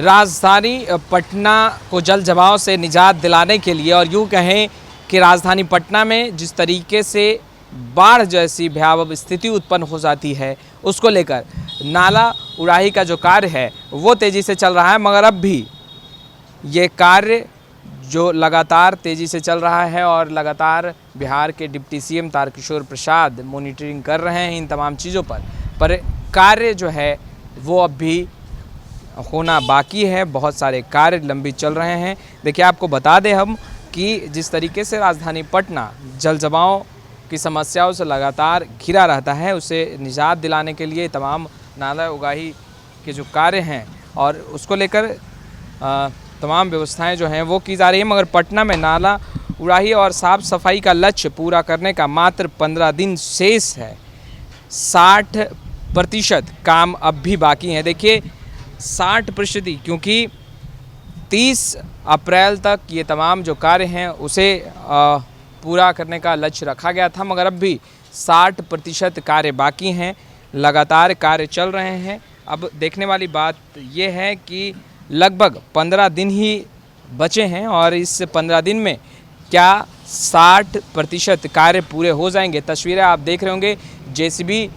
राजधानी पटना को जल जमाव से निजात दिलाने के लिए और यूँ कहें कि राजधानी पटना में जिस तरीके से बाढ़ जैसी भयावह स्थिति उत्पन्न हो जाती है, उसको लेकर नाला उड़ाही का जो कार्य है वो तेज़ी से चल रहा है। मगर अब भी ये कार्य जो लगातार तेज़ी से चल रहा है और लगातार बिहार के deputy CM Tarkishore Prasad monitoring कर रहे हैं इन तमाम चीज़ों पर कार्य जो है वो अब भी होना बाकी है। बहुत सारे कार्य लंबित चल रहे हैं। देखिए, आपको बता दें हम कि जिस तरीके से राजधानी पटना जल जमाव की समस्याओं से लगातार घिरा रहता है, उसे निजात दिलाने के लिए तमाम नाला उगाही के जो कार्य हैं और उसको लेकर तमाम व्यवस्थाएं जो हैं वो की जा रही है। मगर पटना में नाला उड़ाही और साफ़ सफाई का लक्ष्य पूरा करने का मात्र 15 दिन शेष है। 60% काम अब भी बाकी है। देखिए, 60%, क्योंकि 30 अप्रैल तक ये तमाम जो कार्य हैं उसे पूरा करने का लक्ष्य रखा गया था, मगर अब भी 60% कार्य बाकी हैं। लगातार कार्य चल रहे हैं। अब देखने वाली बात ये है कि लगभग 15 दिन ही बचे हैं और इस 15 दिन में क्या 60% कार्य पूरे हो जाएंगे। तस्वीरें आप देख रहे होंगे, जेसीबी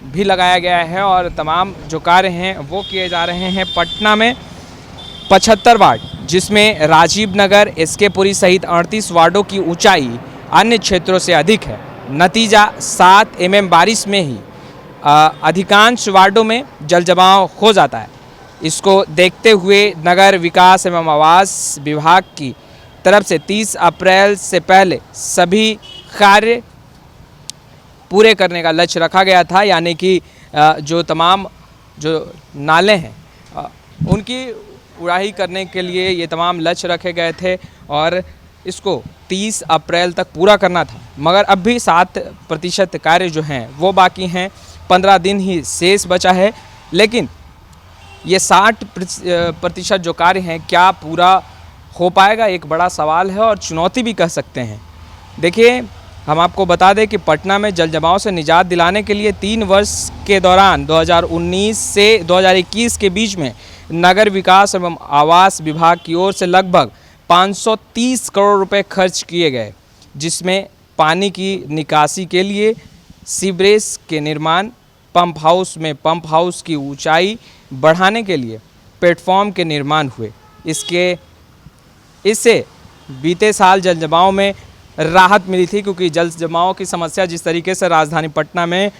भी लगाया गया है और तमाम जो कार्य हैं वो किए जा रहे हैं। पटना में 75 वार्ड, जिसमें राजीव नगर, एसके पुरी सहित 38 वार्डों की ऊंचाई अन्य क्षेत्रों से अधिक है। नतीजा 7 mm बारिश में ही अधिकांश वार्डों में जल जमाव हो जाता है। इसको देखते हुए नगर विकास एवं आवास विभाग की तरफ से 30 अप्रैल से पहले सभी कार्य पूरे करने का लक्ष्य रखा गया था। यानी कि जो तमाम जो नाले हैं उनकी उड़ाही करने के लिए ये तमाम लक्ष्य रखे गए थे और इसको 30 अप्रैल तक पूरा करना था। मगर अब भी 7% कार्य जो हैं वो बाकी हैं। 15 दिन ही शेष बचा है, लेकिन ये 60% जो कार्य हैं क्या पूरा हो पाएगा, एक बड़ा सवाल है और चुनौती भी कह सकते हैं। देखिए, हम आपको बता दें कि पटना में जल जमाव से निजात दिलाने के लिए 3 वर्ष के दौरान 2019 से 2021 के बीच में नगर विकास एवं आवास विभाग की ओर से लगभग 530 करोड़ रुपए खर्च किए गए, जिसमें पानी की निकासी के लिए सीवरेज के निर्माण, पंप हाउस में पंप हाउस की ऊंचाई बढ़ाने के लिए प्लेटफॉर्म के निर्माण हुए। इससे बीते साल जल जमाव में राहत मिली थी, क्योंकि जल जमाव की समस्या जिस तरीके से राजधानी पटना में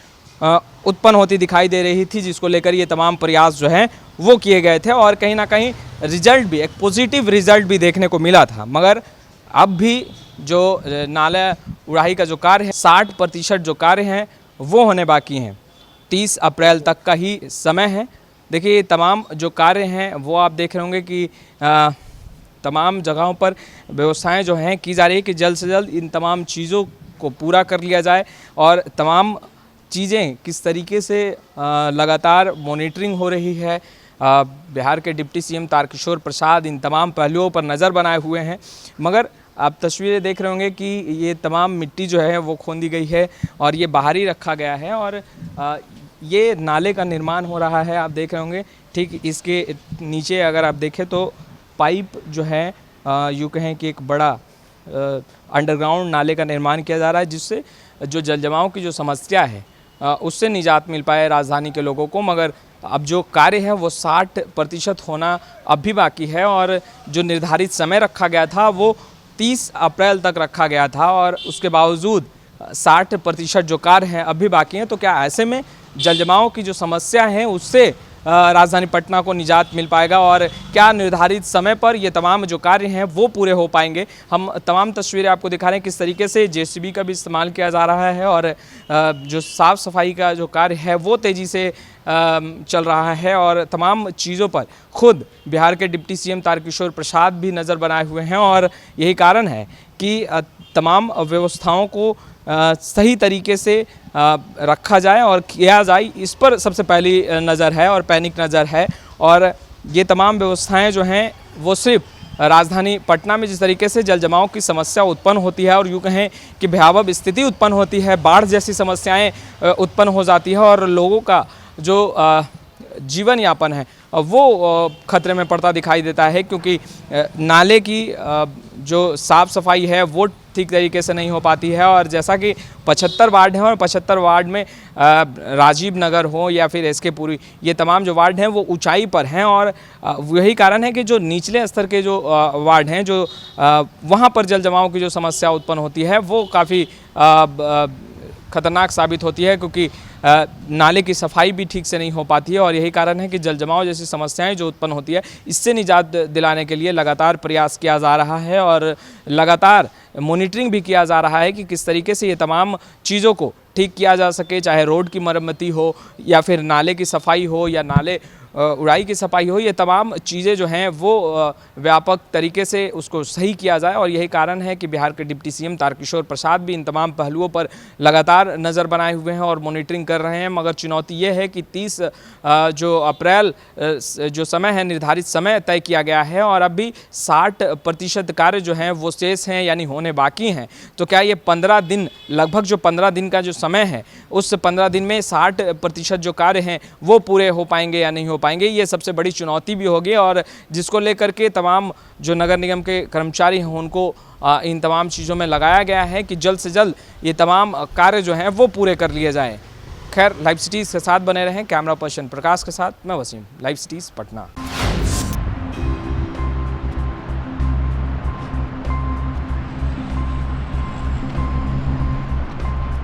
उत्पन्न होती दिखाई दे रही थी, जिसको लेकर ये तमाम प्रयास जो हैं वो किए गए थे और कहीं ना कहीं रिजल्ट भी, एक पॉजिटिव रिजल्ट भी देखने को मिला था। मगर अब भी जो नाला उड़ाही का जो कार्य है, 60% जो कार्य हैं वो होने बाकी हैं। 30 अप्रैल तक का ही समय है। देखिए, तमाम जो कार्य हैं वो आप देख रहे होंगे कि तमाम जगहों पर व्यवस्थाएं जो हैं की जा रही है कि जल्द से जल्द इन तमाम चीज़ों को पूरा कर लिया जाए और तमाम चीज़ें किस तरीके से लगातार मॉनिटरिंग हो रही है। बिहार के डिप्टी सीएम तारकिशोर प्रसाद इन तमाम पहलुओं पर नज़र बनाए हुए हैं। मगर आप तस्वीरें देख रहे होंगे कि ये तमाम मिट्टी जो है वो खोदी गई है और ये बाहर ही रखा गया है और ये नाले का निर्माण हो रहा है। आप देख रहे होंगे ठीक इसके नीचे अगर आप देखें तो पाइप जो है यूँ कहें कि एक बड़ा अंडरग्राउंड नाले का निर्माण किया जा रहा है, जिससे जो जल जमाव की जो समस्या है उससे निजात मिल पाए राजधानी के लोगों को। मगर अब जो कार्य है वो 60% होना अब भी बाकी है और जो निर्धारित समय रखा गया था वो 30 अप्रैल तक रखा गया था और उसके बावजूद 60% जो कार्य हैं अब भी बाकी हैं। तो क्या ऐसे में जल जमाव की जो समस्या है उससे राजधानी पटना को निजात मिल पाएगा और क्या निर्धारित समय पर ये तमाम जो कार्य हैं वो पूरे हो पाएंगे? हम तमाम तस्वीरें आपको दिखा रहे हैं किस तरीके से जेसीबी का भी इस्तेमाल किया जा रहा है और जो साफ़ सफाई का जो कार्य है वो तेज़ी से चल रहा है और तमाम चीज़ों पर खुद बिहार के डिप्टी सीएम तारकिशोर प्रसाद भी नज़र बनाए हुए हैं और यही कारण है कि तमाम व्यवस्थाओं को सही तरीके से रखा जाए और किया जाए, इस पर सबसे पहली नज़र है और पैनिक नज़र है। और ये तमाम व्यवस्थाएं जो हैं वो सिर्फ राजधानी पटना में जिस तरीके से जल जमाव की समस्या उत्पन्न होती है और यूँ कहें कि भयावह स्थिति उत्पन्न होती है, बाढ़ जैसी समस्याएं उत्पन्न हो जाती है और लोगों का जो जीवन यापन है वो खतरे में पड़ता दिखाई देता है, क्योंकि नाले की जो साफ़ सफाई है वो ठीक तरीके से नहीं हो पाती है। और जैसा कि 75 वार्ड हैं और 75 वार्ड में राजीव नगर हो या फिर एसके पुरी, ये तमाम जो वार्ड हैं वो ऊंचाई पर हैं, और यही कारण है कि जो निचले स्तर के जो वार्ड हैं, जो वहाँ पर जल जमाव की जो समस्या उत्पन्न होती है वो काफ़ी खतरनाक साबित होती है, क्योंकि नाले की सफाई भी ठीक से नहीं हो पाती है। और यही कारण है कि जल जमाव जैसी समस्याएं जो उत्पन्न होती है, इससे निजात दिलाने के लिए लगातार प्रयास किया जा रहा है और लगातार मॉनिटरिंग भी किया जा रहा है कि किस तरीके से ये तमाम चीज़ों को ठीक किया जा सके, चाहे रोड की मरम्मती हो या फिर नाले की सफाई हो या नाले उड़ाई की सफाई हो, ये तमाम चीज़ें जो हैं वो व्यापक तरीके से उसको सही किया जाए। और यही कारण है कि बिहार के डिप्टी सीएम तारकिशोर प्रसाद भी इन तमाम पहलुओं पर लगातार नज़र बनाए हुए हैं और मॉनिटरिंग कर रहे हैं। मगर चुनौती ये है कि 30 जो अप्रैल जो समय है, निर्धारित समय तय किया गया है, और अब भी 60% कार्य जो हैं वो शेष हैं, यानी होने बाकी हैं। तो क्या ये 15 दिन, लगभग जो 15 दिन का जो समय है, उस 15 दिन में 60% जो कार्य हैं वो पूरे हो पाएंगे या नहीं हो पाएंगे, ये सबसे बड़ी चुनौती भी होगी। और जिसको लेकर के तमाम जो नगर निगम के कर्मचारी हैं उनको इन तमाम चीज़ों में लगाया गया है कि जल्द से जल्द ये तमाम कार्य जो हैं वो पूरे कर लिए जाएं। खैर, लाइव सिटीज़ के साथ बने रहें। कैमरा पर्सन प्रकाश के साथ मैं वसीम, लाइव सिटीज़ पटना।